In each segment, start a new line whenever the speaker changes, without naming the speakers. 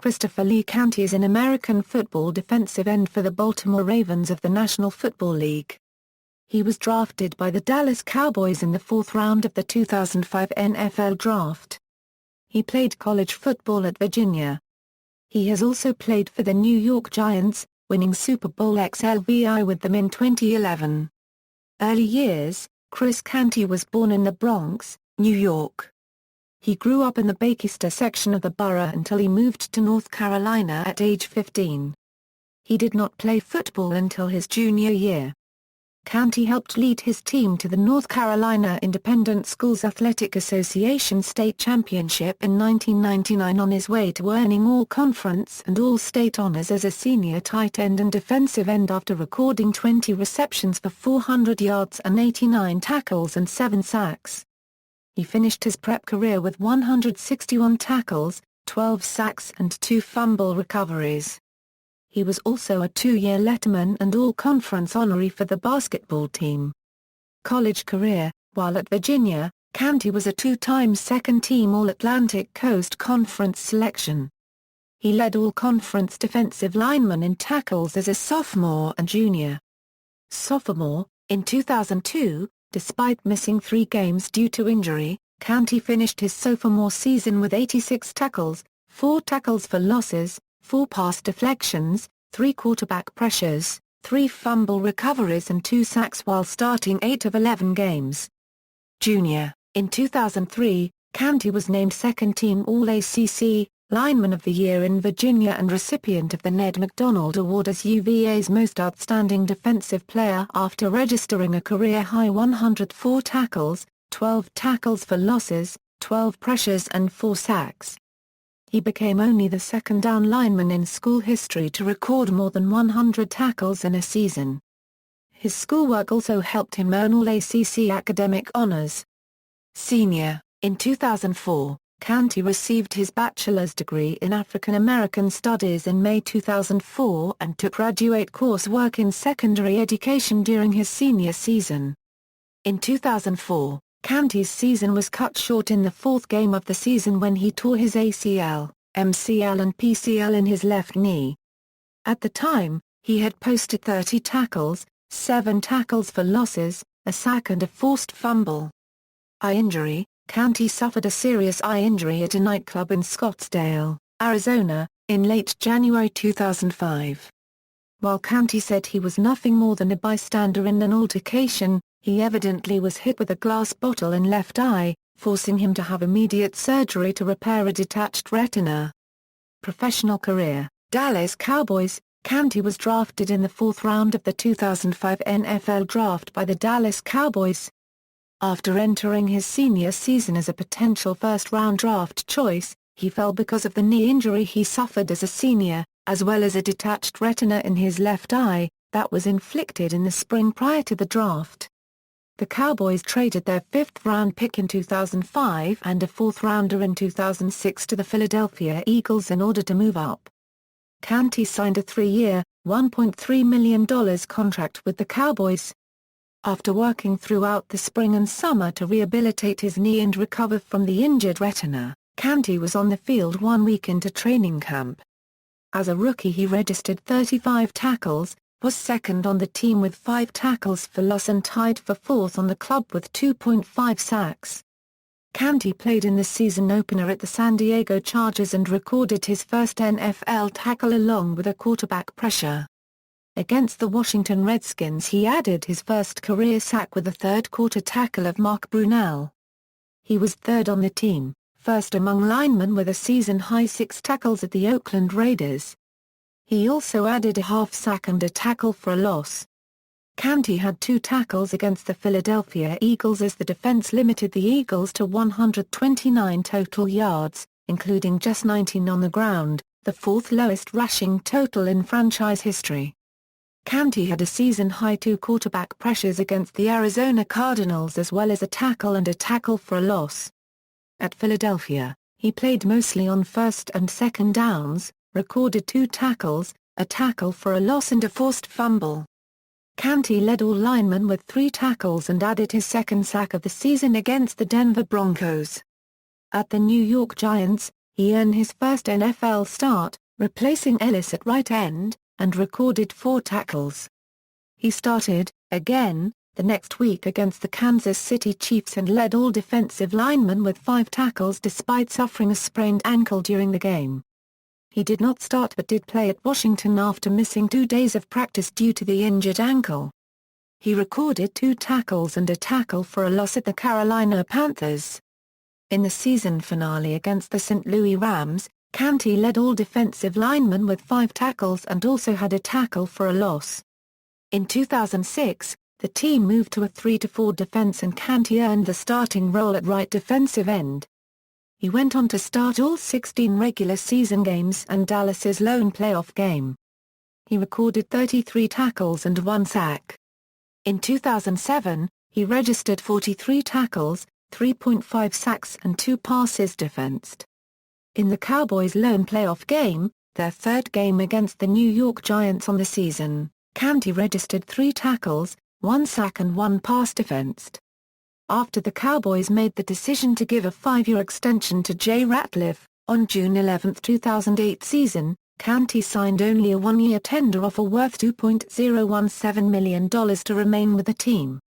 Christopher Lee Canty is an American football defensive end for the Baltimore Ravens of the National Football League. He was drafted by the Dallas Cowboys in the fourth round of the 2005 NFL Draft. He played college football at Virginia. He has also played for the New York Giants, winning Super Bowl XLVI with them in 2011. Early years: Chris Canty was born in the Bronx, New York. He grew up in the Baychester section of the borough until he moved to North Carolina at age 15. He did not play football until his junior year. Canty helped lead his team to the North Carolina Independent Schools Athletic Association state championship in 1999 on his way to earning all-conference and all-state honors as a senior tight end and defensive end after recording 20 receptions for 400 yards and 89 tackles and 7 sacks. He finished his prep career with 161 tackles, 12 sacks and 2 fumble recoveries. He was also a 2-year letterman and all-conference honoree for the basketball team. College career: while at Virginia, Canty was a 2-time second-team All-Atlantic Coast Conference selection. He led all-conference defensive linemen in tackles as a sophomore and junior. Sophomore: in 2002, despite missing 3 games due to injury, Canty finished his sophomore season with 86 tackles, 4 tackles for losses, 4 pass deflections, 3 quarterback pressures, 3 fumble recoveries and 2 sacks while starting 8 of 11 games. Junior: in 2003, Canty was named second-team All-ACC, Lineman of the Year in Virginia and recipient of the Ned McDonald Award as UVA's Most Outstanding Defensive Player after registering a career-high 104 tackles, 12 tackles for losses, 12 pressures and 4 sacks. He became only the second-down lineman in school history to record more than 100 tackles in a season. His schoolwork also helped him earn All-ACC academic honors. Senior: in 2004, Canty received his bachelor's degree in African American Studies in May 2004 and took graduate coursework in secondary education during his senior season. In 2004, Canty's season was cut short in the 4th game of the season when he tore his ACL, MCL and PCL in his left knee. At the time, he had posted 30 tackles, 7 tackles for losses, a sack and a forced fumble. Eye injury: Canty suffered a serious eye injury at a nightclub in Scottsdale, Arizona, in late January 2005. While Canty said he was nothing more than a bystander in an altercation, he evidently was hit with a glass bottle in left eye, forcing him to have immediate surgery to repair a detached retina. Professional career: Dallas Cowboys. Canty was drafted in the 4th round of the 2005 NFL Draft by the Dallas Cowboys. After entering his senior season as a potential first-round draft choice, he fell because of the knee injury he suffered as a senior, as well as a detached retina in his left eye, that was inflicted in the spring prior to the draft. The Cowboys traded their 5th-round pick in 2005 and a 4th-rounder in 2006 to the Philadelphia Eagles in order to move up. Canty signed a 3-year, $1.3 million contract with the Cowboys. After working throughout the spring and summer to rehabilitate his knee and recover from the injured retina, Canty was on the field 1 week into training camp. As a rookie he registered 35 tackles, was second on the team with 5 tackles for loss and tied for 4th on the club with 2.5 sacks. Canty played in the season opener at the San Diego Chargers and recorded his first NFL tackle along with a quarterback pressure. Against the Washington Redskins he added his first career sack with a third-quarter tackle of Mark Brunell. He was 3rd on the team, first among linemen with a season-high 6 tackles at the Oakland Raiders. He also added a half sack and a tackle for a loss. Canty had 2 tackles against the Philadelphia Eagles as the defense limited the Eagles to 129 total yards, including just 19 on the ground, the 4th lowest rushing total in franchise history. Canty had a season-high 2 quarterback pressures against the Arizona Cardinals as well as a tackle and a tackle for a loss. At Philadelphia, he played mostly on first and second downs, recorded 2 tackles, a tackle for a loss and a forced fumble. Canty led all linemen with 3 tackles and added his second sack of the season against the Denver Broncos. At the New York Giants, He earned his first NFL start, replacing Ellis at right end, and recorded 4 tackles. He started, again, the next week against the Kansas City Chiefs and led all defensive linemen with 5 tackles despite suffering a sprained ankle during the game. He did not start but did play at Washington after missing 2 days of practice due to the injured ankle. He recorded 2 tackles and a tackle for a loss at the Carolina Panthers. In the season finale against the St. Louis Rams, Canty led all defensive linemen with 5 tackles and also had a tackle for a loss. In 2006, the team moved to a 3-4 defense and Canty earned the starting role at right defensive end. He went on to start all 16 regular season games and Dallas's lone playoff game. He recorded 33 tackles and 1 sack. In 2007, he registered 43 tackles, 3.5 sacks and 2 passes defensed. In the Cowboys' lone playoff game, their 3rd game against the New York Giants on the season, Canty registered 3 tackles, 1 sack and 1 pass defensed. After the Cowboys made the decision to give a 5-year extension to Jay Ratliff, on June 11, 2008 season, Canty signed only a 1-year tender offer worth $2.017 million to remain with the team.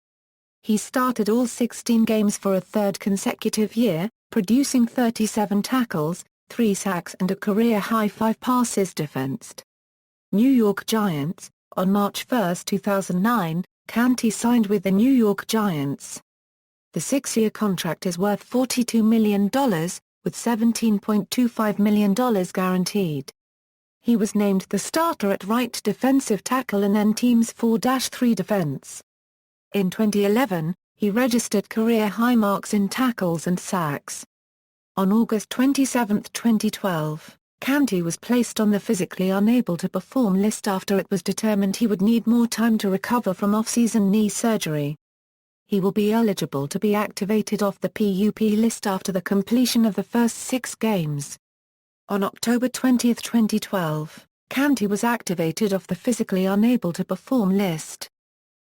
He started all 16 games for a 3rd consecutive year, producing 37 tackles, 3 sacks and a career-high 5 passes defensed. New York Giants. On March 1, 2009, Canty signed with the New York Giants. The 6-year contract is worth $42 million, with $17.25 million guaranteed. He was named the starter at right defensive tackle and then team's 4-3 defense. In 2011, he registered career-high marks in tackles and sacks. On August 27, 2012, Canty was placed on the physically unable to perform list after it was determined he would need more time to recover from off-season knee surgery. He will be eligible to be activated off the PUP list after the completion of the first 6 games. On October 20, 2012, Canty was activated off the physically unable to perform list.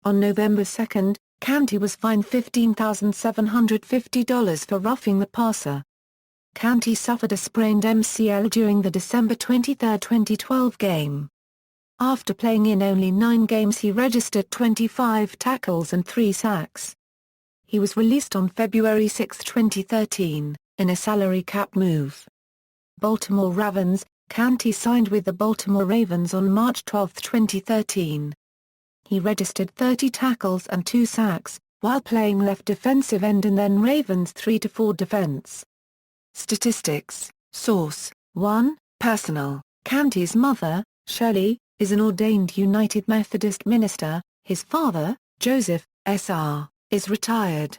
On November 2, Canty was fined $15,750 for roughing the passer. Canty suffered a sprained MCL during the December 23, 2012 game. After playing in only 9 games he registered 25 tackles and 3 sacks. He was released on February 6, 2013, in a salary cap move. Baltimore Ravens. Canty signed with the Baltimore Ravens on March 12, 2013. He registered 30 tackles and 2 sacks, while playing left defensive end and then Ravens 3-4 defense. Statistics. Source: 1. Personal. Canty's mother, Shirley, is an ordained United Methodist minister. His father, Joseph, Sr., is retired.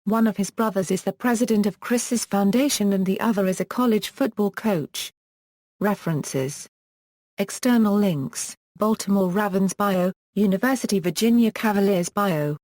One of his brothers is the president of Chris's Foundation and the other is a college football coach. References. External links: Baltimore Ravens bio, University Virginia Cavaliers bio.